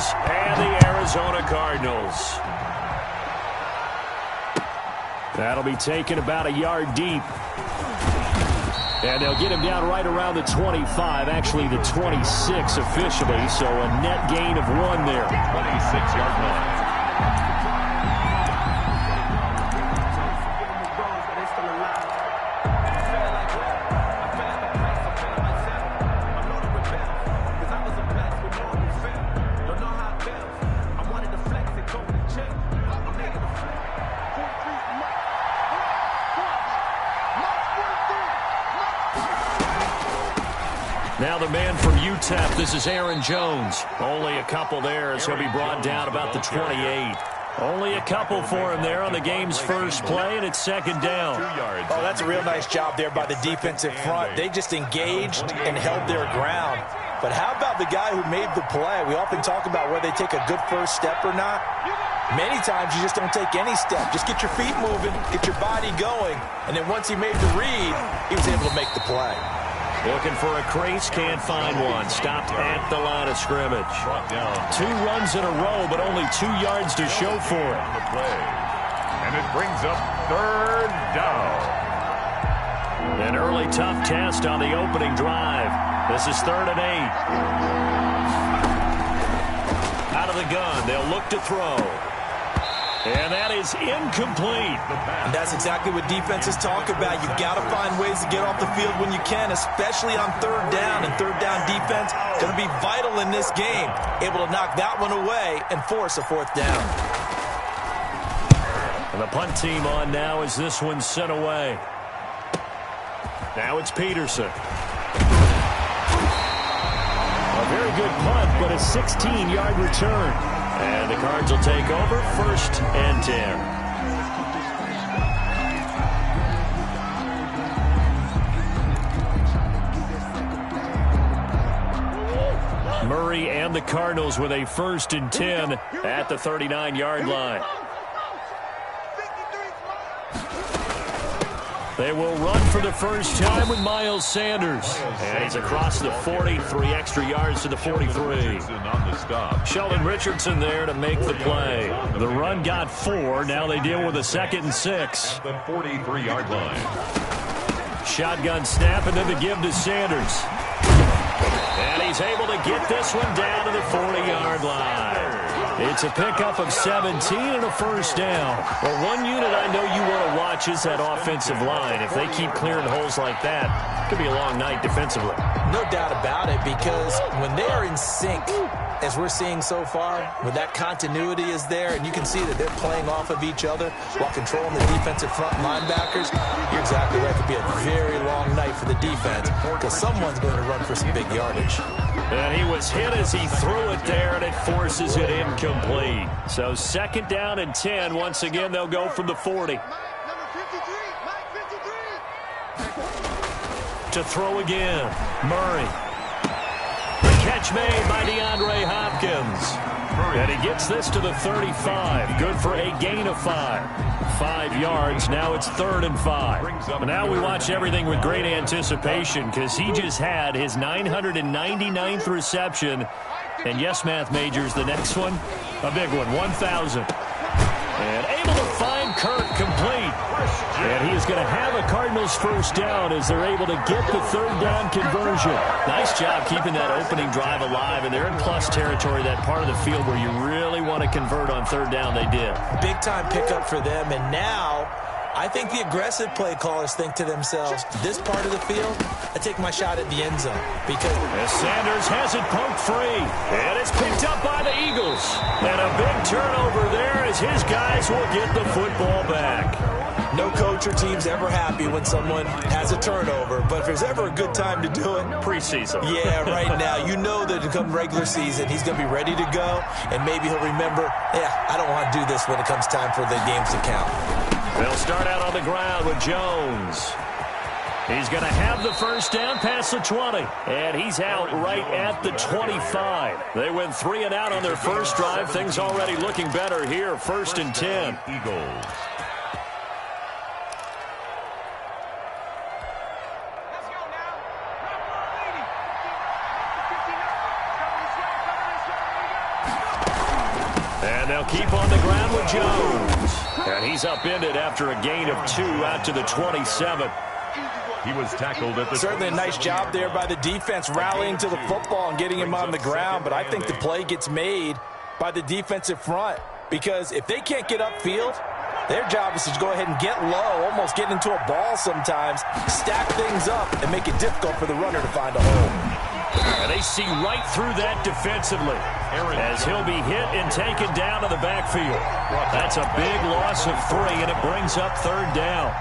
Eagles and the Arizona Cardinals. That'll be taken about a yard deep. And they'll get him down right around the 25, actually the 26 officially, so a net gain of 1 there. 26-yard line. Now the man from UTEP, this is Aaron Jones. Only a couple there as he'll be brought down about the 28. Only a couple for him there on the game's first play, and it's second down. Oh, that's a real nice job there by the defensive front. They just engaged and held their ground. But how about the guy who made the play? We often talk about whether they take a good first step or not. Many times you just don't take any step. Just get your feet moving, get your body going, and then once he made the read, he was able to make the play. Looking for a crease, can't find one. Stopped at the line of scrimmage. 2 runs in a row, but only 2 yards to show for it. And it brings up third down. An early tough test on the opening drive. This is 3rd and 8. Out of the gun, they'll look to throw. And that is incomplete. And that's exactly what defenses talk about. You've got to find ways to get off the field when you can, especially on 3rd down. And 3rd down defense going to be vital in this game. Able to knock that one away and force a 4th down. And the punt team on now as this one's sent away. Now it's Peterson. A very good punt, but a 16-yard return. And the Cards will take over 1st and 10. Murray and the Cardinals with a 1st and 10 at the 39-yard line. They will run for the first time with Miles Sanders. And he's across the 40, 3 extra yards to the 43. Sheldon Richardson there to make the play. The run got 4. Now they deal with a 2nd and 6. The 43-yard line. Shotgun snap and then the give to Sanders. And he's able to get this one down to the 40-yard line. It's a pickup of 17 and a first down. Well, one unit I know you want to watch is that offensive line. If they keep clearing holes like that, it could be a long night defensively. No doubt about it, because when they are in sync, as we're seeing so far, when that continuity is there, and you can see that they're playing off of each other while controlling the defensive front linebackers, you're exactly right. It could be a very long night for the defense, because someone's going to run for some big yardage. And he was hit as he threw it there, and it forces it incomplete. So 2nd down and 10. Once again, they'll go from the 40. To throw again, Murray. The catch made by DeAndre Hopkins. And he gets this to the 35. Good for a gain of 5. 5 yards. Now it's 3rd and 5. But now we watch everything with great anticipation because he just had his 999th reception. And yes, math majors, the next one, a big one, 1,000. And able to find Kirk complete. And he is going to have a Cardinals first down as they're able to get the 3rd down conversion. Nice job keeping that opening drive alive. And they're in plus territory, that part of the field where you really want to convert on 3rd down. They did. Big time pickup for them. And now I think the aggressive play callers think to themselves, this part of the field, I take my shot at the end zone. Because as Sanders has it poked free. And it's picked up by the Eagles. And a big turnover there as his guys will get the football back. No coach or team's ever happy when someone has a turnover, but if there's ever a good time to do it, preseason. Yeah, right now. You know that come regular season, he's going to be ready to go, and maybe he'll remember, I don't want to do this when it comes time for the games to count. They'll start out on the ground with Jones. He's going to have the first down past the 20, and he's out right at the 25. They went 3 and out on their first drive. Things already looking better here, 1st and 10. Eagles. And they'll keep on the ground with Jones. And he's upended after a gain of 2 out to the 27. He was tackled at the Certainly a nice job there by the defense rallying to the football and getting him on the ground. But I think the play gets made by the defensive front, because if they can't get upfield, their job is to go ahead and get low, almost get into a ball sometimes, stack things up, and make it difficult for the runner to find a hole. And they see right through that defensively as he'll be hit and taken down to the backfield. That's a big loss of 3, and it brings up 3rd down.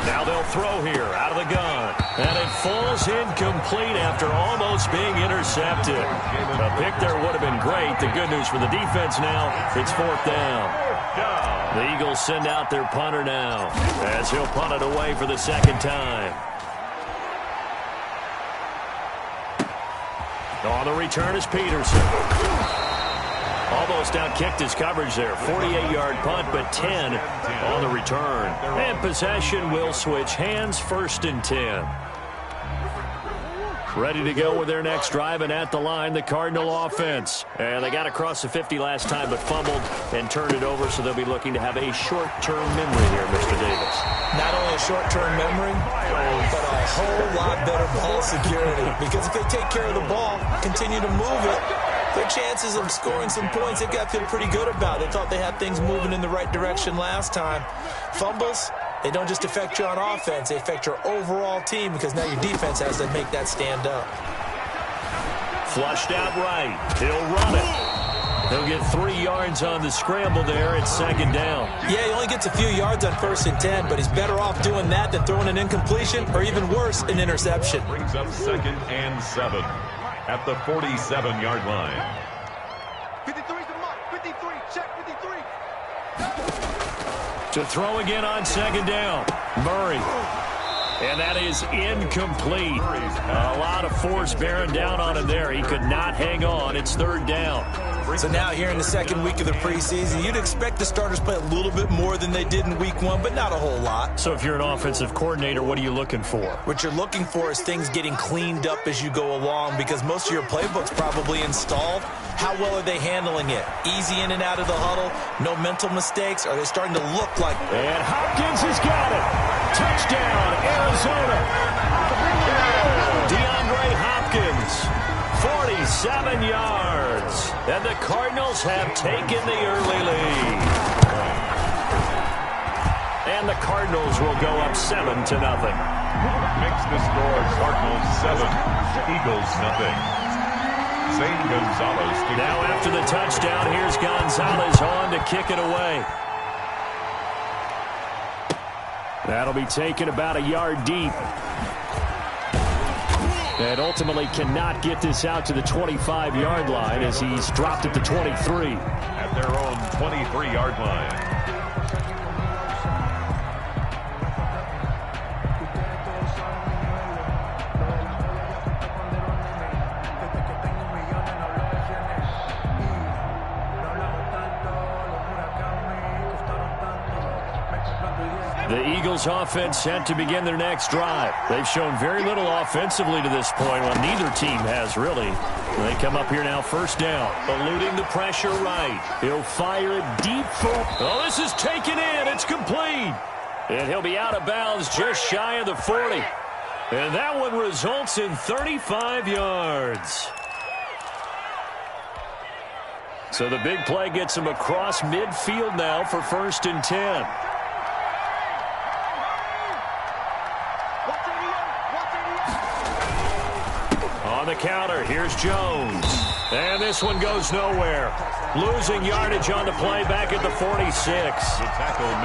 Now they'll throw here out of the gun. And it falls incomplete after almost being intercepted. A pick there would have been great. The good news for the defense now, it's 4th down. The Eagles send out their punter now as he'll punt it away for the 2nd time. On the return is Peterson. Almost outkicked his coverage there. 48-yard punt, but 10 on the return. And possession will switch hands, 1st and 10. Ready to go with their next drive, and at the line, the Cardinal offense. And they got across the 50 last time, but fumbled and turned it over, so they'll be looking to have a short-term memory here, Mr. Davis. Not only a short-term memory, but a whole lot better ball security. Because if they take care of the ball, continue to move it, their chances of scoring some points, they've got to feel pretty good about. They thought they had things moving in the right direction last time. Fumbles, they don't just affect you on offense, they affect your overall team, because now your defense has to make that stand up. Flushed out right. He'll run it. He'll get 3 yards on the scramble there at 2nd down. Yeah, he only gets a few yards on 1st and 10, but he's better off doing that than throwing an incompletion, or even worse, an interception. Brings up 2nd and 7 at the 47-yard line. 53's the mark. 53. Check 53. To throw again on 2nd down. Murray. And that is incomplete. A lot of force bearing down on him there. He could not hang on. It's 3rd down. So now here in the 2nd week of the preseason, you'd expect the starters play a little bit more than they did in week 1, but not a whole lot. So if you're an offensive coordinator, what are you looking for? What you're looking for is things getting cleaned up as you go along, because most of your playbook's probably installed. How well are they handling it? Easy in and out of the huddle? No mental mistakes? Are they starting to look like... And Hopkins has got it. Touchdown, Arizona. DeAndre Hopkins, 47 yards. And the Cardinals have taken the early lead. And the Cardinals will go up 7-0. Makes the score Cardinals 7, Eagles nothing. Zane Gonzalez. Now after the touchdown, here's Gonzalez on to kick it away. That'll be taken about a yard deep. And ultimately cannot get this out to the 25-yard line as he's dropped at the 23. At their own 23-yard line. The Eagles offense set to begin their next drive. They've shown very little offensively to this point. Well, neither team has really. They come up here now, 1st down. Eluding the pressure right. He'll fire it deep for... Oh, this is taken in. It's complete. And he'll be out of bounds just shy of the 40. And that one results in 35 yards. So the big play gets him across midfield now for 1st and 10. On the counter, here's Jones. And this one goes nowhere. Losing yardage on the play back at the 46.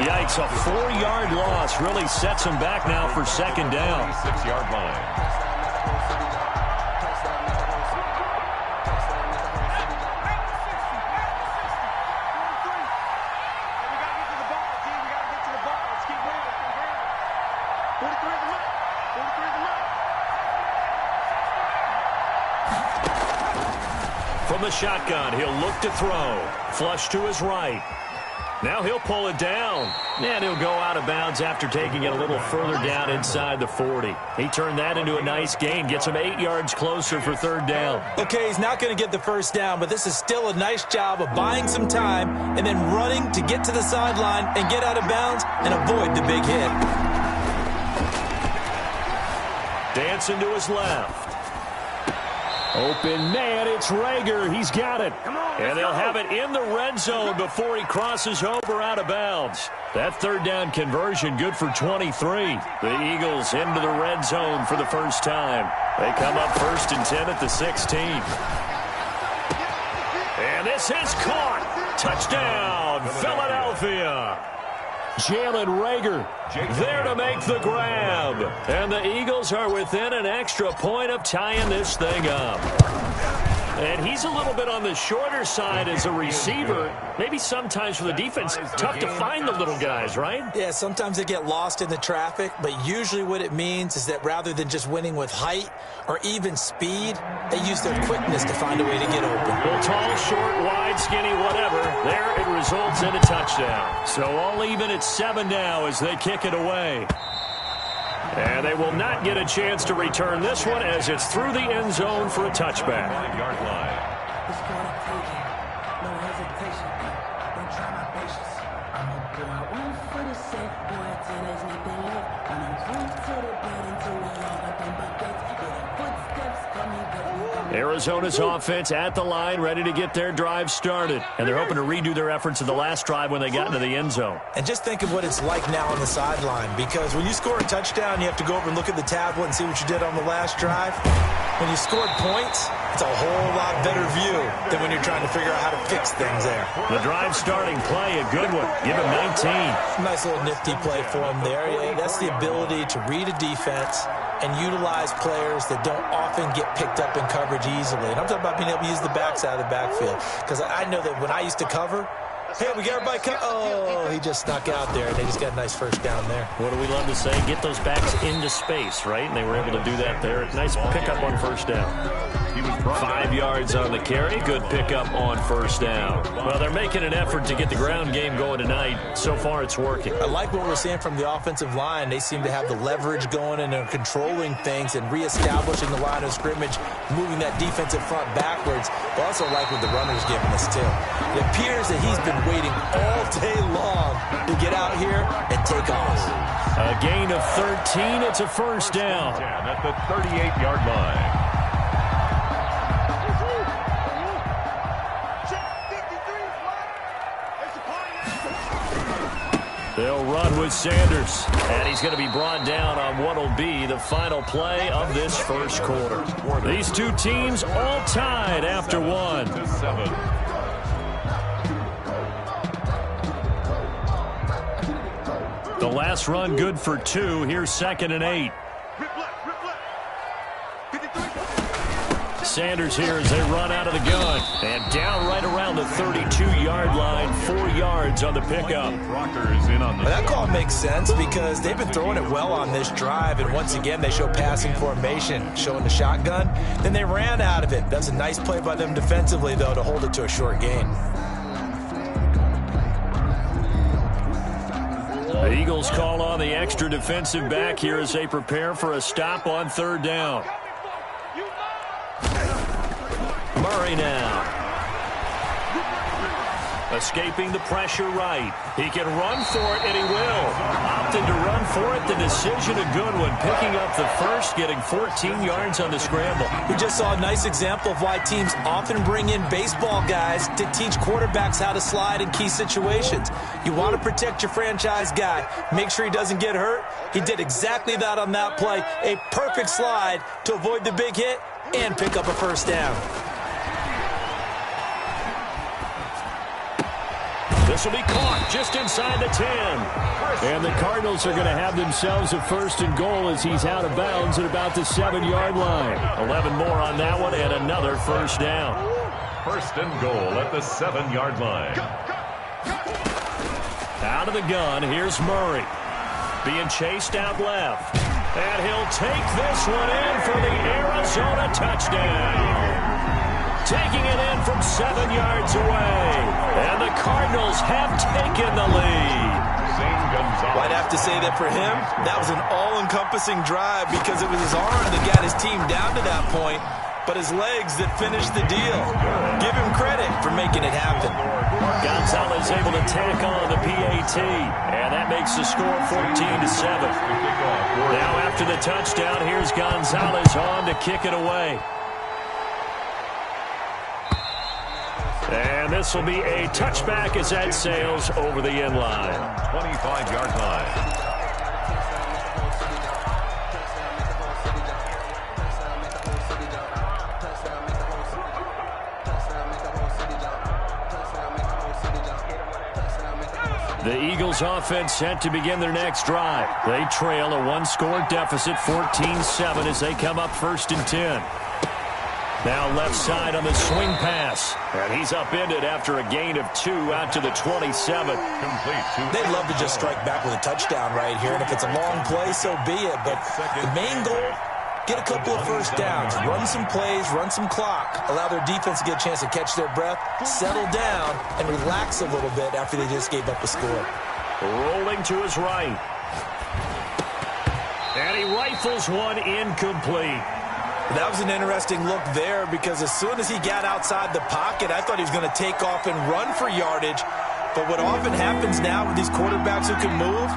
Yikes, a 4-yard loss really sets him back now for 2nd down. 6-yard line. From the shotgun, he'll look to throw. Flush to his right. Now he'll pull it down. And he'll go out of bounds after taking it a little further down inside the 40. He turned that into a nice gain. Gets him 8 yards closer for third down. Okay, he's not going to get the first down, but this is still a nice job of buying some time and then running to get to the sideline and get out of bounds and avoid the big hit. Dancing to his left. Open man, it's Rager. He's got it. And they'll have it in the red zone before he crosses over out of bounds. That third down conversion good for 23. The Eagles into the red zone for the first time. They come up 1st and 10 at the 16. And this is caught. Touchdown, Philadelphia. Jalen Rager there to make the grab. And the Eagles are within an extra point of tying this thing up. And he's a little bit on the shorter side as a receiver. Maybe sometimes for the defense, tough to find the little guys, right? Yeah, sometimes they get lost in the traffic, but usually what it means is that rather than just winning with height or even speed, they use their quickness to find a way to get open. Well, tall, short, wide, skinny, whatever. There it results in a touchdown. So all even at 7 now as they kick it away. And they will not get a chance to return this one as it's through the end zone for a touchback. 5-yard line. Arizona's offense at the line, ready to get their drive started. And they're hoping to redo their efforts in the last drive when they got into the end zone. And just think of what it's like now on the sideline, because when you score a touchdown, you have to go over and look at the tablet and see what you did on the last drive. When you scored points, it's a whole lot better view than when you're trying to figure out how to fix things there. The drive starting play, a good one. Give him 19. Nice little nifty play for him there. Yeah, that's the ability to read a defense and utilize players that don't often get picked up in coverage easily. And I'm talking about being able to use the backside of the backfield. Because I know that when I used to cover, hey, we got everybody oh, he just snuck out there, and they just got a nice first down there. What do we love to say? Get those backs into space, right? And they were able to do that there. Nice pickup on first down. 5 yards on the carry. Good pickup on first down. Well, they're making an effort to get the ground game going tonight. So far, it's working. I like what we're seeing from the offensive line. They seem to have the leverage going, and they're controlling things and reestablishing the line of scrimmage, moving that defensive front backwards. But also like what the runner's giving us, too. It appears that he's been waiting all day long to get out here and take off. A gain of 13. It's a first down. At the 38-yard line. They'll run with Sanders, and he's going to be brought down on what will be the final play of this first quarter. These two teams all tied after one. 7. The last run good for 2. Here's 2nd and 8. Sanders here as they run out of the gun. And down right around the 32-yard line, 4 yards on the pickup. That call makes sense because they've been throwing it well on this drive, and once again they show passing formation, showing the shotgun. Then they ran out of it. That's a nice play by them defensively, though, to hold it to a short gain. The Eagles call on the extra defensive back here as they prepare for a stop on 3rd down. Murray now. Escaping the pressure right. He can run for it, and he will. Opted to run for it. The decision, a good one. Picking up the first, getting 14 yards on the scramble. We just saw a nice example of why teams often bring in baseball guys to teach quarterbacks how to slide in key situations. You want to protect your franchise guy. Make sure he doesn't get hurt. He did exactly that on that play. A perfect slide to avoid the big hit and pick up a first down. This will be caught just inside the 10. And the Cardinals are going to have themselves a 1st and goal as he's out of bounds at about the 7-yard line. 11 more on that one and another first down. 1st and goal at the 7-yard line. Out of the gun, here's Murray. Being chased out left. And he'll take this one in for the Arizona touchdown. taking it in from 7 yards away. And the Cardinals have taken the lead. I'd have to say that for him, that was an all-encompassing drive because it was his arm that got his team down to that point, but his legs that finished the deal. Give him credit for making it happen. Gonzalez able to tack on the PAT, and that makes the score 14-7. Now after the touchdown, here's Gonzalez on to kick it away. And this will be a touchback as that sails over the end line. 25-yard line. The Eagles offense set to begin their next drive. They trail a one-score deficit, 14-7, as they come up 1st and 10. Now left side on the swing pass. And he's upended after a gain of 2 out to the 27. They'd love to just strike back with a touchdown right here. And if it's a long play, so be it. But the main goal, get a couple of first downs. Run some plays, run some clock. Allow their defense to get a chance to catch their breath, settle down, and relax a little bit after they just gave up a score. Rolling to his right. And he rifles one incomplete. That was an interesting look there because as soon as he got outside the pocket, I thought he was going to take off and run for yardage. But what often happens now with these quarterbacks who can move,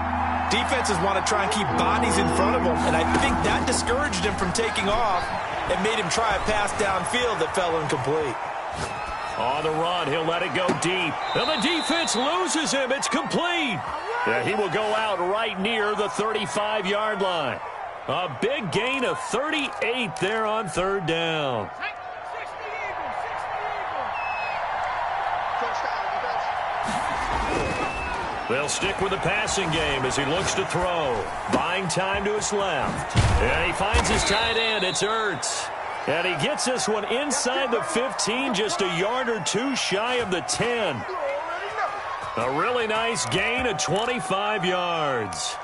defenses want to try and keep bodies in front of them. And I think that discouraged him from taking off and made him try a pass downfield that fell incomplete. On the run, he'll let it go deep. And the defense loses him. It's complete. Yeah, he will go out right near the 35-yard line. A big gain of 38 there on 3rd down. They'll stick with the passing game as he looks to throw. Buying time to his left. And he finds his tight end. It's Ertz. And he gets this one inside the 15, just a yard or 2 shy of the 10. A really nice gain of 25 yards.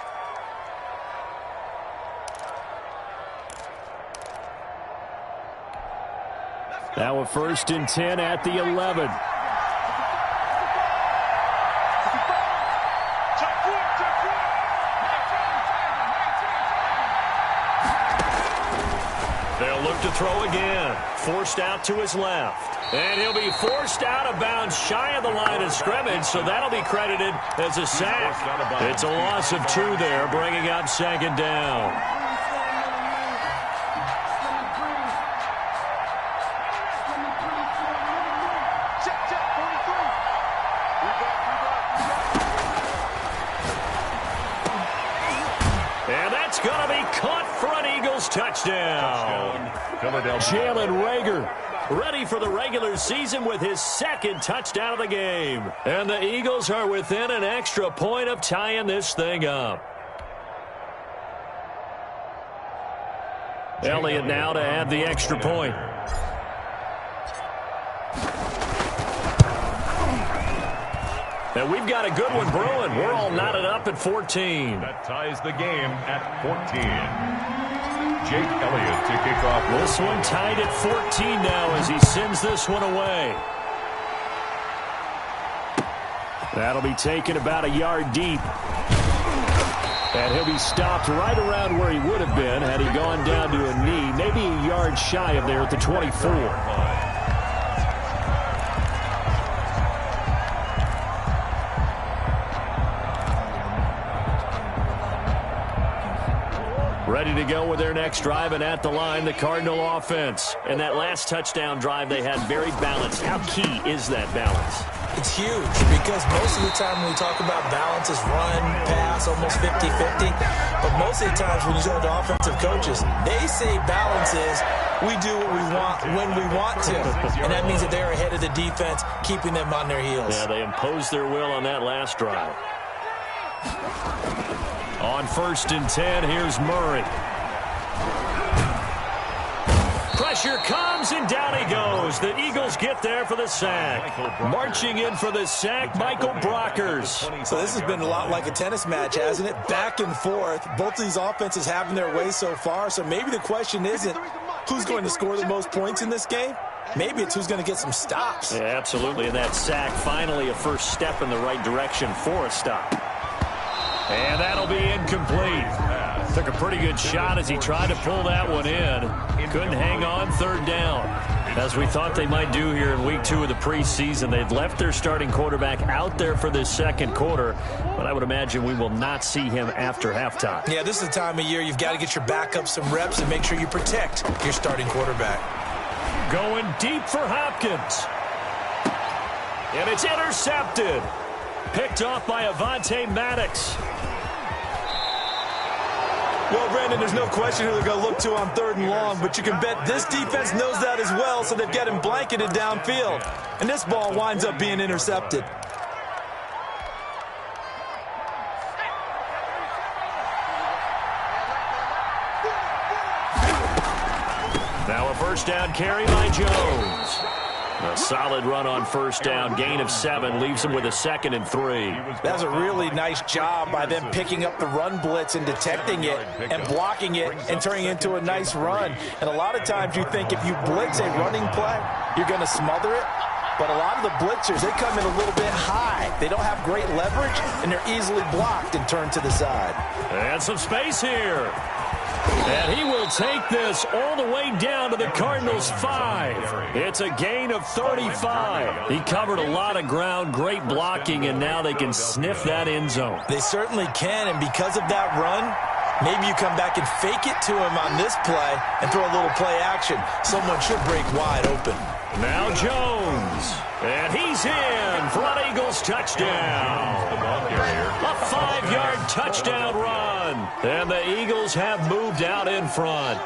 Now a 1st and 10 at the 11. They'll look to throw again. Forced out to his left. And he'll be forced out of bounds shy of the line of scrimmage, so that'll be credited as a sack. It's a loss of 2 there, bringing up 2nd down. Touchdown. Jalen Reagor ready for the regular season with his 2nd touchdown of the game. And the Eagles are within an extra point of tying this thing up. Elliott now to add the extra point. And we've got a good one brewing. We're all knotted up at 14. That ties the game at 14. Jake Elliott to kick off. This one tied at 14 now as he sends this one away. That'll be taken about a yard deep. And he'll be stopped right around where he would have been had he gone down to a knee, maybe a yard shy of there at the 24. Ready to go with their next drive, and at the line, the Cardinal offense. And that last touchdown drive, they had very balanced. How key is that balance? It's huge because most of the time when we talk about balance is run, pass, almost 50-50. But most of the times when you go to offensive coaches, they say balance is we do what we want when we want to. And that means that they're ahead of the defense, keeping them on their heels. Yeah, they imposed their will on that last drive. On 1st and 10, here's Murray. Pressure comes, and down he goes. The Eagles get there for the sack. Marching in for the sack, Michael Brockers. So this has been a lot like a tennis match, hasn't it? Back and forth. Both of these offenses having their way so far. So maybe the question isn't who's going to score the most points in this game. Maybe it's who's going to get some stops. Yeah, absolutely. And that sack, finally a first step in the right direction for a stop. And that'll be incomplete. Took a pretty good shot as he tried to pull that one in. Couldn't hang on, third down. As we thought they might do here in week 2 of the preseason, they've left their starting quarterback out there for this second quarter, but I would imagine we will not see him after halftime. Yeah, this is the time of year you've got to get your backup some reps and make sure you protect your starting quarterback. Going deep for Hopkins. And it's intercepted. Picked off by Avonte Maddox. Well, Brandon, there's no question who they're going to look to on 3rd and long, but you can bet this defense knows that as well, so they've got him blanketed downfield. And this ball winds up being intercepted. Now a first down carry by Jones. A solid run on first down, gain of 7, leaves him with a 2nd and 3. That's a really nice job by them picking up the run blitz and detecting it and blocking it and turning it into a nice run. And a lot of times you think if you blitz a running play, you're going to smother it. But a lot of the blitzers, they come in a little bit high. They don't have great leverage, and they're easily blocked and turned to the side. And some space here. And he will take this all the way down to the Cardinals' 5. It's a gain of 35. He covered a lot of ground, great blocking, and now they can sniff that end zone. They certainly can, and because of that run, maybe you come back and fake it to him on this play and throw a little play action. Someone should break wide open. Now Jones. And he's in for an Eagles touchdown. A 5-yard touchdown run. And the Eagles have moved out in front.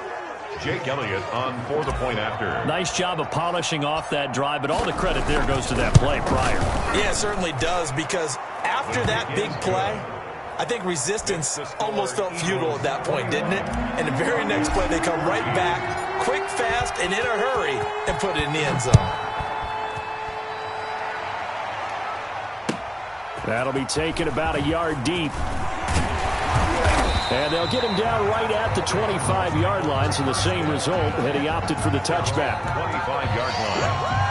Jake Elliott on for the point after. Nice job of polishing off that drive, but all the credit there goes to that play prior. Yeah, it certainly does, because after that big play, I think resistance almost felt futile at that point, didn't it? And the very next play, they come right back, quick, fast, and in a hurry, and put it in the end zone. That'll be taken about a yard deep. And they'll get him down right at the 25-yard line, so the same result, and he opted for the touchback. 25-yard line.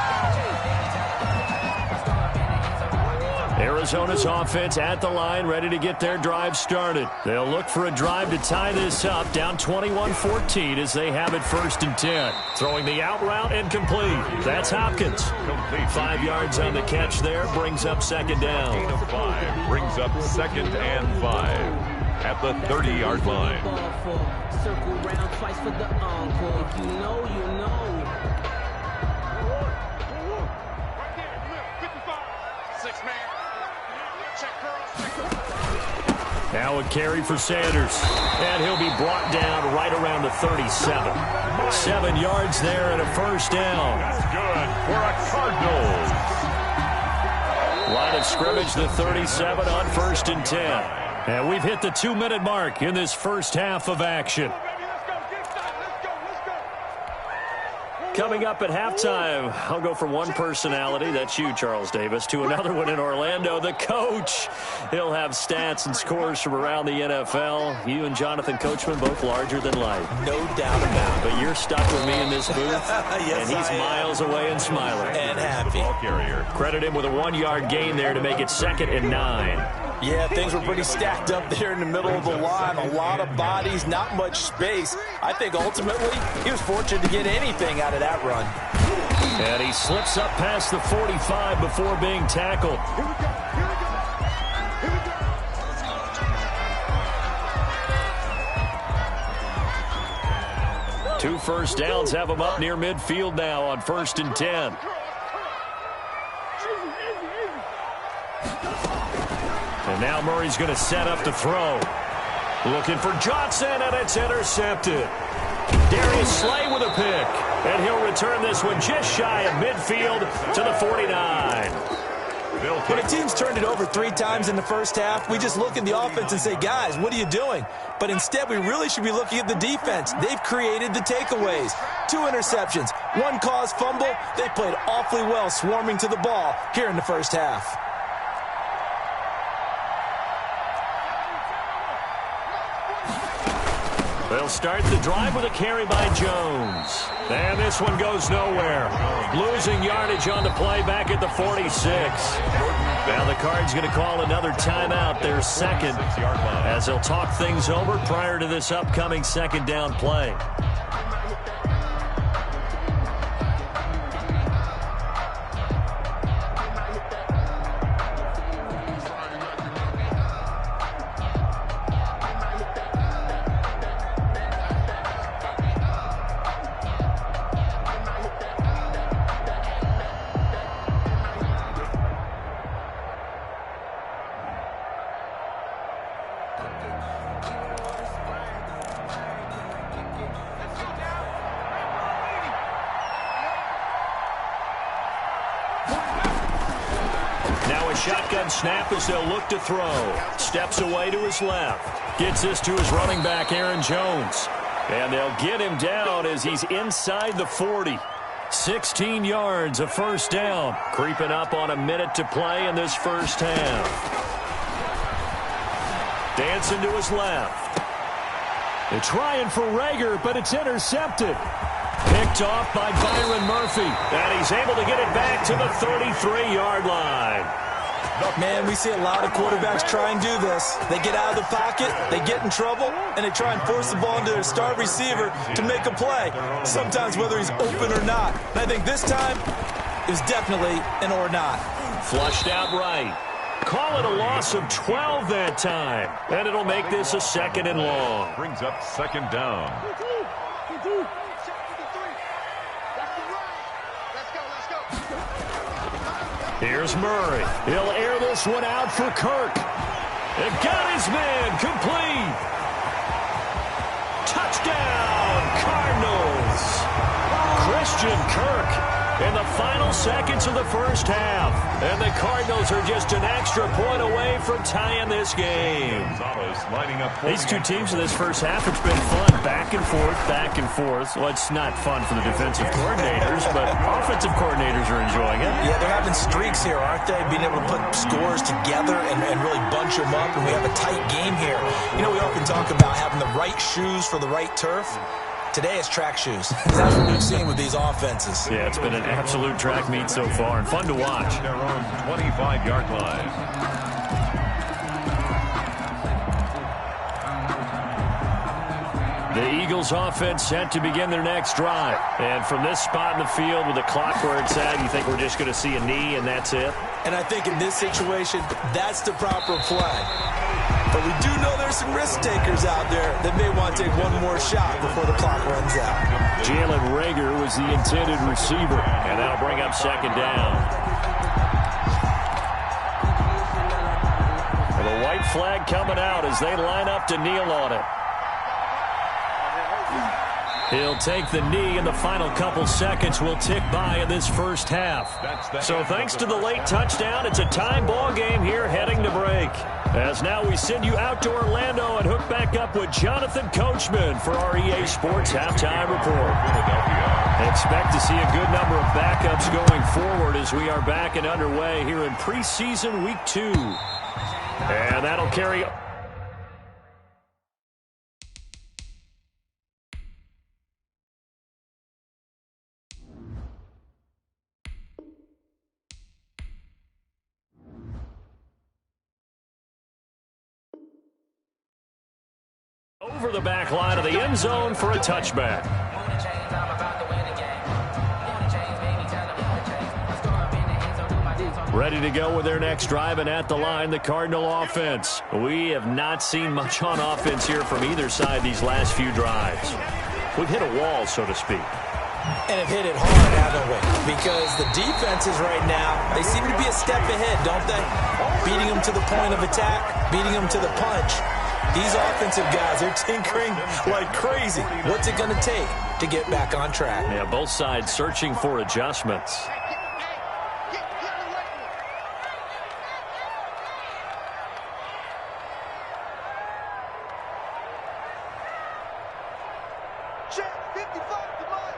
Arizona's offense at the line, ready to get their drive started. They'll look for a drive to tie this up, down 21-14 as they have it 1st and 10. Throwing the out route and complete. That's Hopkins. 5 yards on the catch there, brings up 2nd down. Gain of 5 brings up 2nd and 5 at the 30-yard line. Circle round twice for the encore. You know, you know. Now a carry for Sanders. And he'll be brought down right around the 37. 7 yards there and a first down. That's good for a Cardinals. Line of scrimmage, the 37 on 1st and 10. And we've hit the 2-minute mark in this first half of action. Coming up at halftime, I'll go from one personality, that's you, Charles Davis, to another one in Orlando, the coach. He'll have stats and scores from around the NFL. You and Jonathan Coachman, both larger than life. No doubt about it. But you're stuck with me in this booth, Yes, and he's miles away and smiling. And happy. Ball carrier. Credit him with a 1-yard gain there to make it 2nd and 9. Yeah, things were pretty stacked up there in the middle of the line. A lot of bodies, not much space. I think ultimately he was fortunate to get anything out of that run. And he slips up past the 45 before being tackled. Two first downs have him up near midfield now on 1st and 10. And now Murray's going to set up to throw. Looking for Johnson, and it's intercepted. Darius Slay with a pick. And he'll return this one just shy of midfield to the 49. When a team's turned it over 3 times in the first half, we just look at the offense and say, guys, what are you doing? But instead, we really should be looking at the defense. They've created the takeaways. 2 interceptions, 1 caused fumble. They played awfully well swarming to the ball here in the first half. They'll start the drive with a carry by Jones. And this one goes nowhere. Losing yardage on the play back at the 46. Now the Cards going to call another timeout, their second, as they'll talk things over prior to this upcoming second down play. Shotgun snap as they'll look to throw. Steps away to his left. Gets this to his running back, Aaron Jones. And they'll get him down as he's inside the 40. 16 yards, a first down. Creeping up on a minute to play in this first half. Dancing to his left. They're trying for Rager, but it's intercepted. Picked off by Byron Murphy. And he's able to get it back to the 33-yard line. Man, we see a lot of quarterbacks try and do this. They get out of the pocket, they get in trouble, and they try and force the ball into their star receiver to make a play, sometimes whether he's open or not. And I think this time it was definitely an or not. Flushed out right. Call it a loss of 12 that time. And it'll make this a second and long. Brings up second down. Here's Murray. He'll air this one out for Kirk. And got his man complete. Touchdown, Cardinals. Christian Kirk in the final seconds of the first half. And the Cardinals are just an extra point away from tying this game. These two teams in this first half, it's been fun. Back and forth, back and forth. Well, it's not fun for the defensive coordinators, but offensive coordinators are enjoying it. Yeah, they're having streaks here, aren't they? Being able to put scores together and really bunch them up, and we have a tight game here. You know, we often talk about having the right shoes for the right turf. Today it's track shoes. That's what we've seen with these offenses. Yeah, it's been an absolute track meet so far and fun to watch. Their own 25-yard line. The Eagles offense set to begin their next drive. And from this spot in the field with the clock where it's at, you think we're just going to see a knee and that's it? And I think in this situation, that's the proper play. But we do know there's some risk takers out there that may want to take one more shot before the clock runs out. Jalen Rager was the intended receiver, and that'll bring up second down. And the white flag coming out as they line up to kneel on it. He'll take the knee, and the final couple seconds will tick by in this first half. So thanks to the late touchdown, it's a tie ball game here heading to break. As now we send you out to Orlando and hook back up with Jonathan Coachman for our EA Sports Halftime Report. Expect to see a good number of backups going forward as we are back and underway here in preseason week 2. And that'll carry... over the back line of the end zone for a touchback. Ready to go with their next drive, and at the line, the Cardinal offense. We have not seen much on offense here from either side these last few drives. We've hit a wall, so to speak. And have hit it hard, haven't we? Because the defenses right now, they seem to be a step ahead, don't they? Beating them to the point of attack, beating them to the punch. These offensive guys are tinkering like crazy. What's it going to take to get back on track? Yeah, both sides searching for adjustments. Check, 55 to mine.